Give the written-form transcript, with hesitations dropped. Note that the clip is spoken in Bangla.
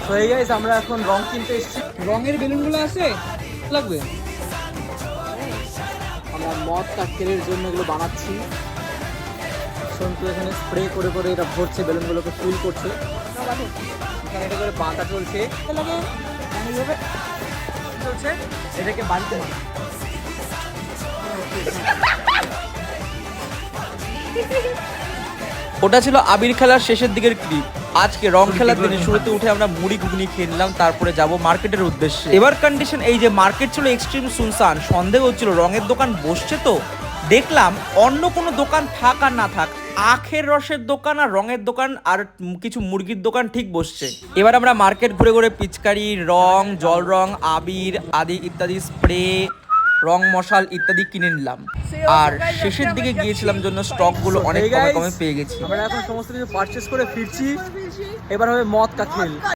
তো এই গাইস আমরা এখন রং কিনতে এসেছি। রঙের বেলুনগুলো আছে লাগবে। আমরা মদ কাকটেলের জন্য এগুলো বানাচ্ছি। সন্তু এখানে স্প্রে করে করে এটা ভরছে, বেলুনগুলোকে ফিল করছে। এখানে এটা করে বাঁধা চলছে, চলছে এটাকে বাড়িতে ওটা ছিল আবির খেলার শেষের দিকের ক্লিপ। আজকে রং খেলার দিনে শুরুতে উঠে আমরা মুড়ি ঘুগনি খেয়ে নিলাম, তারপরে যাব মার্কেটের উদ্দেশ্যে। এবার কন্ডিশন এই যে মার্কেট ছিল এক্সট্রিম সুনসান, সন্দেহ হচ্ছিল রঙের দোকান বসছে, তো দেখলাম অন্য কোনো দোকান থাক আর না থাক, আখের রসের দোকান আর রঙের দোকান আর কিছু মুরগির দোকান ঠিক বসছে। এবার আমরা মার্কেট ঘুরে ঘুরে পিচকারি, রং, জল রং, আবির আদি ইত্যাদি স্প্রে, রং মশাল ইত্যাদি কিনে নিলাম। আর শেষের দিকে গিয়েছিলাম জন্য স্টকগুলো অনেক কমে কমে পেয়ে গেছি। আমরা এখন সমস্ত কিছু পারচেস করে ফিরছি। এবার হবে মদ কাকটেল।